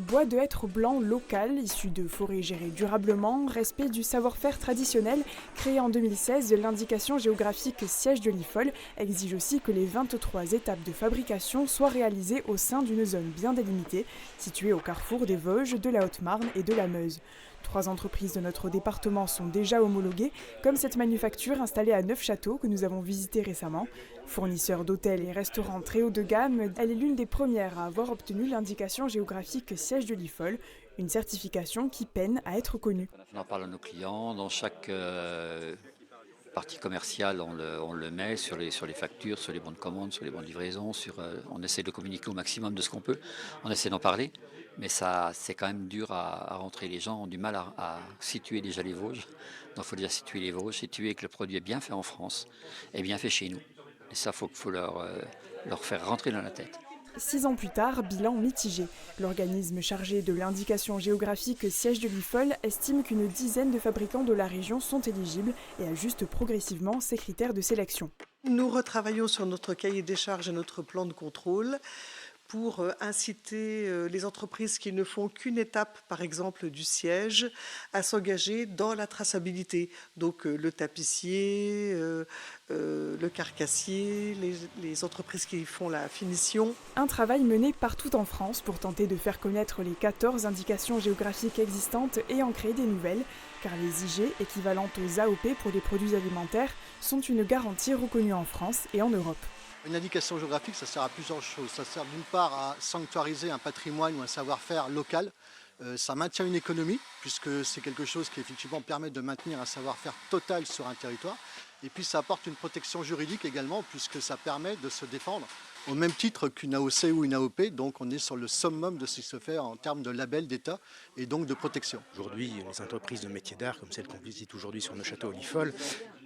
bois de hêtre blanc local, issu de forêts gérées durablement, respect du savoir-faire traditionnel. Créée en 2016, l'indication géographique siège de l'IFOL exige aussi que les 23 étapes de fabrication soient réalisées au sein d'une zone bien délimitée, située au carrefour des Vosges, de la Haute-Marne et de la Meuse. 3 entreprises de notre département sont déjà homologuées, comme cette manufacture installée à Neufchâteau que nous avons visitée récemment. Fournisseur d'hôtels et restaurants très haut de gamme, elle est l'une des premières à avoir obtenu l'indication géographique siège de l'IFOL, une certification qui peine à être connue. On en parle à nos clients, dans chaque partie commerciale on le met sur les factures, sur les bons de commande, sur les bons de livraison, on essaie de communiquer au maximum de ce qu'on peut, on essaie d'en parler, mais ça c'est quand même dur à rentrer. Les gens ont du mal à situer déjà les Vosges, donc il faut déjà situer les Vosges, situer que le produit est bien fait en France et bien fait chez nous. Et ça, faut leur faire rentrer dans la tête. 6 ans plus tard, bilan mitigé. L'organisme chargé de l'indication géographique siège de l'IFOL estime qu'une dizaine de fabricants de la région sont éligibles et ajuste progressivement ses critères de sélection. Nous retravaillons sur notre cahier des charges et notre plan de contrôle pour inciter les entreprises qui ne font qu'une étape, par exemple du siège, à s'engager dans la traçabilité. Donc le tapissier, le carcassier, les entreprises qui font la finition. Un travail mené partout en France pour tenter de faire connaître les 14 indications géographiques existantes et en créer des nouvelles, car les IG, équivalentes aux AOP pour les produits alimentaires, sont une garantie reconnue en France et en Europe. Une indication géographique, ça sert à plusieurs choses. Ça sert d'une part à sanctuariser un patrimoine ou un savoir-faire local. Ça maintient une économie, puisque c'est quelque chose qui effectivement permet de maintenir un savoir-faire total sur un territoire. Et puis ça apporte une protection juridique également, puisque ça permet de se défendre au même titre qu'une AOC ou une AOP. Donc on est sur le summum de ce qui se fait en termes de label d'État et donc de protection. Aujourd'hui, les entreprises de métiers d'art, comme celles qu'on visite aujourd'hui sur Neufchâteau l'IFOL,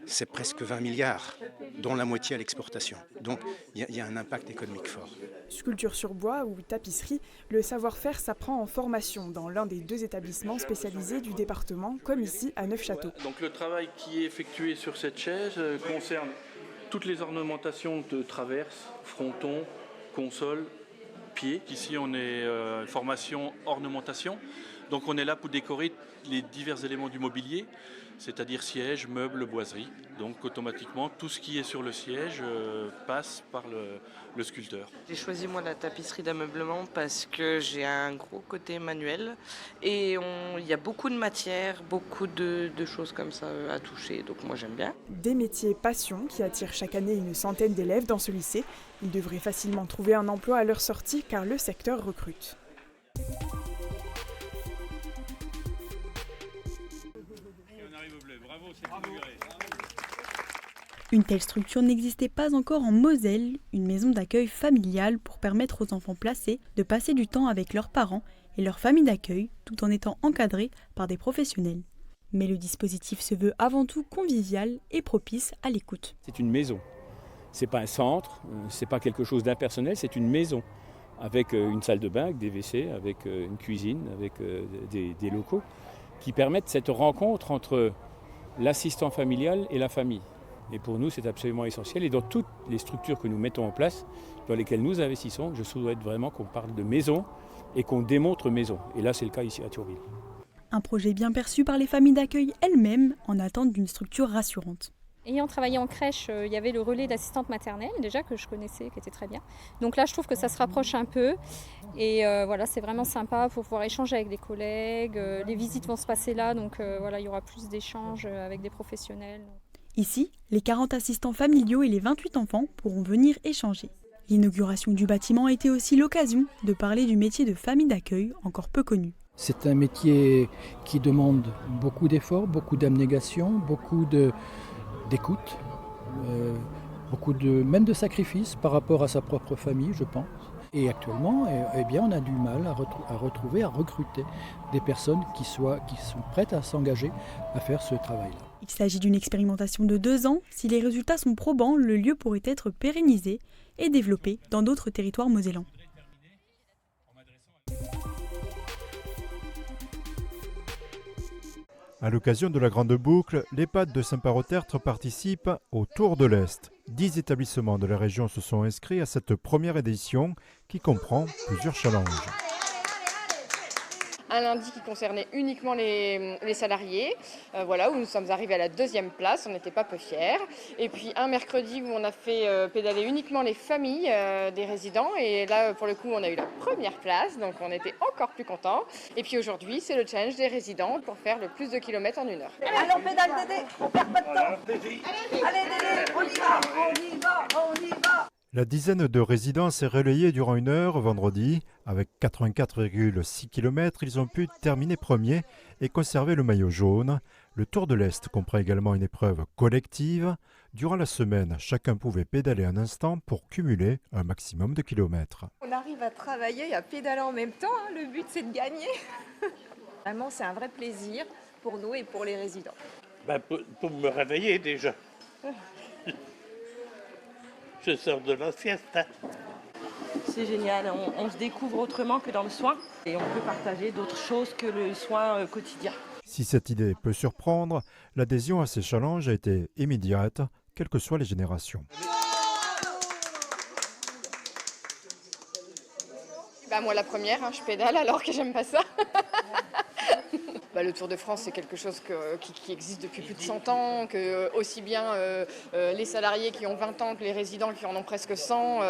c'est presque 20 milliards, dont la moitié à l'exportation. Donc il y a un impact économique fort. Sculpture sur bois ou tapisserie, le savoir-faire s'apprend en formation dans l'un des 2 établissements spécialisés du département, comme ici à Neufchâteau. Donc le travail qui est effectué sur cette chaise concerne toutes les ornementations de traverses, frontons, consoles, pieds. Ici on est formation ornementation, donc on est là pour décorer les divers éléments du mobilier, c'est-à-dire sièges, meubles, boiseries. Donc automatiquement, tout ce qui est sur le siège passe par le sculpteur. J'ai choisi moi la tapisserie d'ameublement parce que j'ai un gros côté manuel et il y a beaucoup de matière, beaucoup de choses comme ça à toucher, donc moi j'aime bien. Des métiers passion qui attirent chaque année une centaine d'élèves dans ce lycée. Ils devraient facilement trouver un emploi à leur sortie car le secteur recrute. Une telle structure n'existait pas encore en Moselle, une maison d'accueil familiale pour permettre aux enfants placés de passer du temps avec leurs parents et leur famille d'accueil tout en étant encadrés par des professionnels. Mais le dispositif se veut avant tout convivial et propice à l'écoute. C'est une maison, c'est pas un centre, c'est pas quelque chose d'impersonnel, c'est une maison avec une salle de bain, avec des WC, avec une cuisine, avec des locaux qui permettent cette rencontre entre l'assistant familial et la famille. Et pour nous, c'est absolument essentiel. Et dans toutes les structures que nous mettons en place, dans lesquelles nous investissons, je souhaite vraiment qu'on parle de maison et qu'on démontre maison. Et là, c'est le cas ici à Thionville. Un projet bien perçu par les familles d'accueil elles-mêmes en attente d'une structure rassurante. Ayant travaillé en crèche, il y avait le relais d'assistante maternelle déjà que je connaissais, qui était très bien. Donc là, je trouve que ça se rapproche un peu. Et voilà, c'est vraiment sympa pour pouvoir échanger avec des collègues. Les visites vont se passer là, donc voilà, il y aura plus d'échanges avec des professionnels. Ici, les 40 assistants familiaux et les 28 enfants pourront venir échanger. L'inauguration du bâtiment a été aussi l'occasion de parler du métier de famille d'accueil, encore peu connu. C'est un métier qui demande beaucoup d'efforts, beaucoup d'abnégation, beaucoup d'écoute, même de sacrifices par rapport à sa propre famille, je pense. Et actuellement, on a du mal à recruter des personnes qui sont prêtes à s'engager à faire ce travail-là. Il s'agit d'une expérimentation de 2 ans. Si les résultats sont probants, le lieu pourrait être pérennisé et développé dans d'autres territoires mosellans. À l'occasion de la Grande Boucle, l'EHPAD de Saint-Parot-Tertre participe au Tour de l'Est. 10 établissements de la région se sont inscrits à cette première édition qui comprend plusieurs challenges. Un lundi qui concernait uniquement les salariés, voilà, où nous sommes arrivés à la 2e place, on n'était pas peu fiers. Et puis un mercredi où on a fait pédaler uniquement les familles des résidents. Et là, pour le coup, on a eu la 1re place, donc on était encore plus contents. Et puis aujourd'hui, c'est le challenge des résidents pour faire le plus de kilomètres en 1 heure. Allez, on pédale Dédé, on perd pas de temps. Allez Dédé, on y va, on y va, on y va. La dizaine de résidents s'est relayée durant 1 heure vendredi. Avec 84,6 km, ils ont pu terminer premiers et conserver le maillot jaune. Le Tour de l'Est comprend également une épreuve collective. Durant la semaine, chacun pouvait pédaler un instant pour cumuler un maximum de kilomètres. On arrive à travailler et à pédaler en même temps, hein. Le but c'est de gagner. Vraiment, c'est un vrai plaisir pour nous et pour les résidents. Pour me réveiller déjà. Je sors de la sieste. C'est génial, on se découvre autrement que dans le soin et on peut partager d'autres choses que le soin quotidien. Si cette idée peut surprendre, l'adhésion à ces challenges a été immédiate, quelles que soient les générations. Moi la première, je pédale alors que j'aime pas ça. Le Tour de France, c'est quelque chose qui existe depuis plus de 100 ans, que aussi bien les salariés qui ont 20 ans que les résidents qui en ont presque 100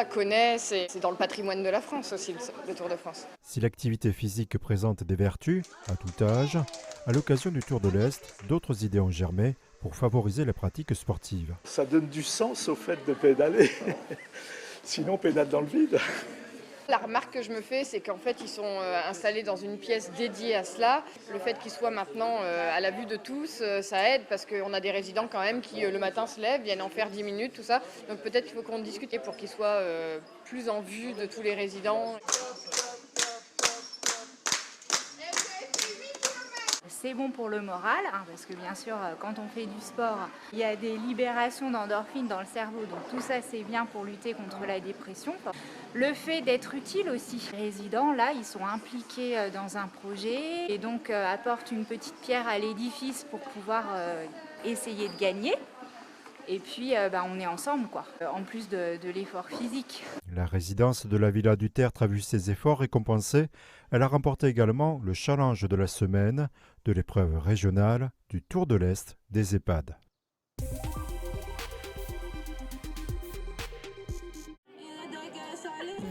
connaissent. Et c'est dans le patrimoine de la France aussi, le Tour de France. Si l'activité physique présente des vertus à tout âge, à l'occasion du Tour de l'Est, d'autres idées ont germé pour favoriser la pratique sportive. Ça donne du sens au fait de pédaler, sinon on pédale dans le vide. La remarque que je me fais, c'est qu'en fait, ils sont installés dans une pièce dédiée à cela. Le fait qu'ils soient maintenant à la vue de tous, ça aide parce qu'on a des résidents quand même qui, le matin, se lèvent, viennent en faire 10 minutes, tout ça. Donc peut-être qu'il faut qu'on discute pour qu'ils soient plus en vue de tous les résidents. C'est bon pour le moral, parce que bien sûr, quand on fait du sport, il y a des libérations d'endorphines dans le cerveau. Donc tout ça, c'est bien pour lutter contre la dépression. Le fait d'être utile aussi. Les résidents, là, ils sont impliqués dans un projet et donc apportent une petite pierre à l'édifice pour pouvoir essayer de gagner. Et puis, on est ensemble, quoi, en plus de l'effort physique. La résidence de la Villa du Tertre a vu ses efforts récompensés. Elle a remporté également le challenge de la semaine de l'épreuve régionale du Tour de l'Est des EHPAD.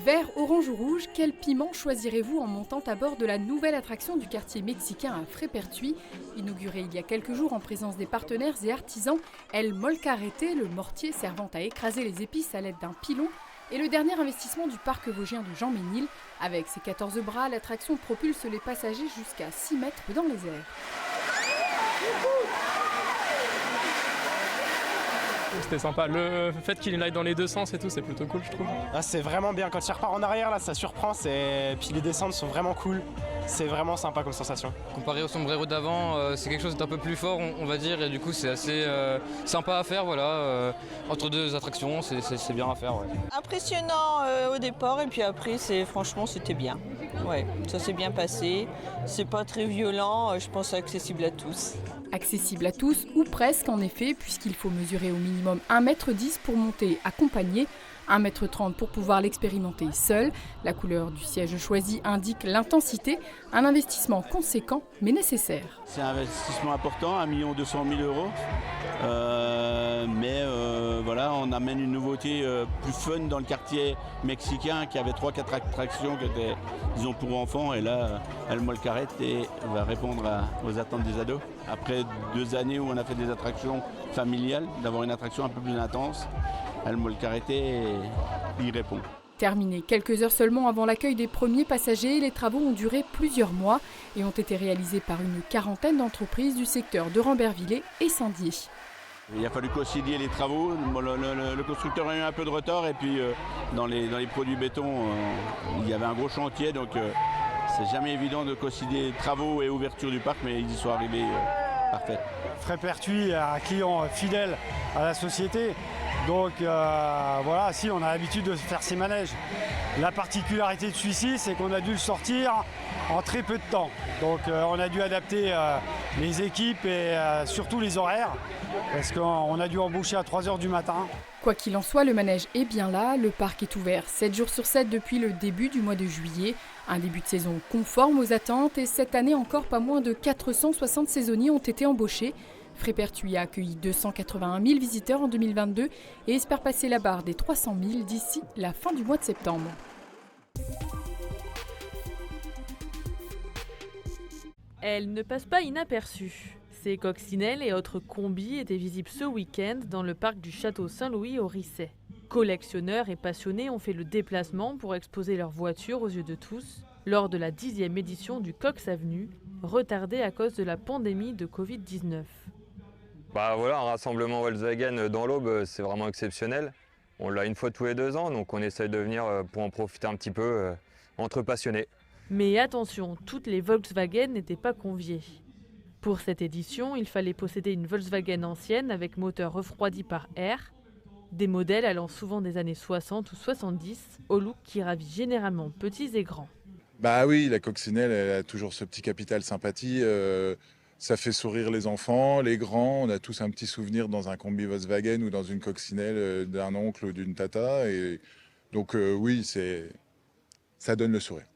Vert, orange ou rouge, quel piment choisirez-vous en montant à bord de la nouvelle attraction du quartier mexicain à Frépertuis, inaugurée il y a quelques jours en présence des partenaires et artisans, El Molcarrete, le mortier servant à écraser les épices à l'aide d'un pilon, et le dernier investissement du parc vosgien de Jean Ménil. Avec ses 14 bras, l'attraction propulse les passagers jusqu'à 6 mètres dans les airs. C'était sympa. Le fait qu'il aille dans les deux sens et tout, c'est plutôt cool, je trouve. C'est vraiment bien. Quand il repart en arrière, là, ça surprend. Puis les descentes sont vraiment cool. C'est vraiment sympa comme sensation. Comparé au sombrero d'avant, c'est quelque chose d'un peu plus fort, on va dire. Et du coup, c'est assez sympa à faire. Voilà. Entre deux attractions, c'est bien à faire. Ouais. Impressionnant au départ et puis après, franchement, c'était bien. Ouais, ça s'est bien passé. C'est pas très violent. Je pense accessible à tous. Accessible à tous, ou presque en effet, puisqu'il faut mesurer au minimum 1,10 m pour monter accompagné, 1,30 m pour pouvoir l'expérimenter seul. La couleur du siège choisi indique l'intensité, un investissement conséquent mais nécessaire. C'est un investissement important, 1 200 000 €. Voilà, on amène une nouveauté plus fun dans le quartier mexicain qui avait 3-4 attractions qui étaient, disons, pour enfants. Et là, El Molcarrete va répondre aux attentes des ados. Après 2 années où on a fait des attractions familiales, d'avoir une attraction un peu plus intense, El Molcarrete y répond. Terminé quelques heures seulement avant l'accueil des premiers passagers, les travaux ont duré plusieurs mois et ont été réalisés par une 40aine d'entreprises du secteur de Rambervillers et Saint-Dié. Il a fallu concilier les travaux, le constructeur a eu un peu de retard et puis dans les produits béton, il y avait un gros chantier, donc c'est jamais évident de concilier travaux et ouverture du parc, mais ils y sont arrivés parfait. Frépertuis est un client fidèle à la société, donc voilà, si on a l'habitude de faire ces manèges. La particularité de celui-ci, c'est qu'on a dû le sortir en très peu de temps. Donc on a dû adapter les équipes et surtout les horaires, parce qu'on a dû embaucher à 3 h du matin. Quoi qu'il en soit, le manège est bien là, le parc est ouvert 7 jours sur 7 depuis le début du mois de juillet. Un début de saison conforme aux attentes et cette année encore pas moins de 460 saisonniers ont été embauchés. Frépertuis a accueilli 281 000 visiteurs en 2022 et espère passer la barre des 300 000 d'ici la fin du mois de septembre. Elle ne passe pas inaperçue. Ces coccinelles et autres combis étaient visibles ce week-end dans le parc du Château Saint-Louis au Risset. Collectionneurs et passionnés ont fait le déplacement pour exposer leurs voitures aux yeux de tous lors de la 10e édition du Cox Avenue, retardée à cause de la pandémie de Covid-19. Un rassemblement Volkswagen dans l'Aube, c'est vraiment exceptionnel. On l'a une fois tous les 2 ans, donc on essaye de venir pour en profiter un petit peu entre passionnés. Mais attention, toutes les Volkswagen n'étaient pas conviées. Pour cette édition, il fallait posséder une Volkswagen ancienne avec moteur refroidi par air, des modèles allant souvent des années 60 ou 70, au look qui ravit généralement petits et grands. Bah oui, la coccinelle, elle a toujours ce petit capital sympathie. Ça fait sourire les enfants, les grands. On a tous un petit souvenir dans un combi Volkswagen ou dans une coccinelle d'un oncle ou d'une tata. Et donc oui, ça donne le sourire.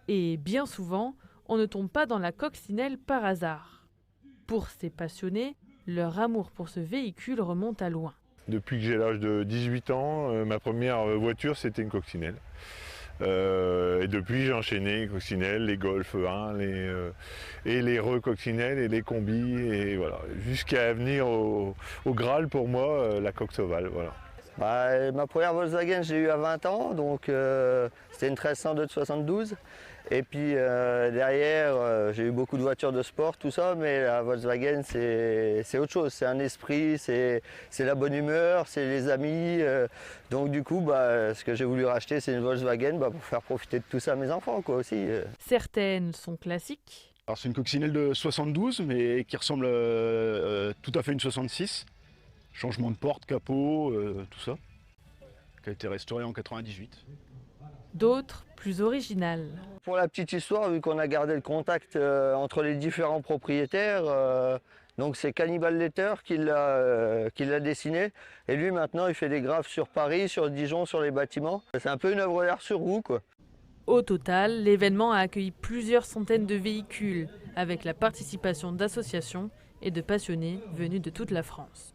Et bien souvent, on ne tombe pas dans la coccinelle par hasard. Pour ces passionnés, leur amour pour ce véhicule remonte à loin. Depuis que j'ai l'âge de 18 ans, ma première voiture c'était une coccinelle. Et depuis j'ai enchaîné les coccinelles, les Golf 1, et les recoccinelles et les combis, et voilà, jusqu'à venir au Graal pour moi, la Cox Ovale. Voilà. Ma première Volkswagen j'ai eu à 20 ans, donc c'était une 1302 de 72. Et puis derrière, j'ai eu beaucoup de voitures de sport, tout ça, mais la Volkswagen, c'est autre chose. C'est un esprit, c'est la bonne humeur, c'est les amis. Donc du coup, ce que j'ai voulu racheter, c'est une Volkswagen pour faire profiter de tout ça à mes enfants aussi. Certaines sont classiques. Alors c'est une coccinelle de 72, mais qui ressemble tout à fait à une 66. Changement de porte, capot, tout ça, qui a été restauré en 98. D'autres plus originales. Pour la petite histoire, vu qu'on a gardé le contact entre les différents propriétaires, donc c'est Cannibal Letter qui l'a dessiné. Et lui maintenant il fait des graphes sur Paris, sur Dijon, sur les bâtiments. C'est un peu une œuvre d'art sur roue, quoi. Au total, l'événement a accueilli plusieurs centaines de véhicules avec la participation d'associations et de passionnés venus de toute la France.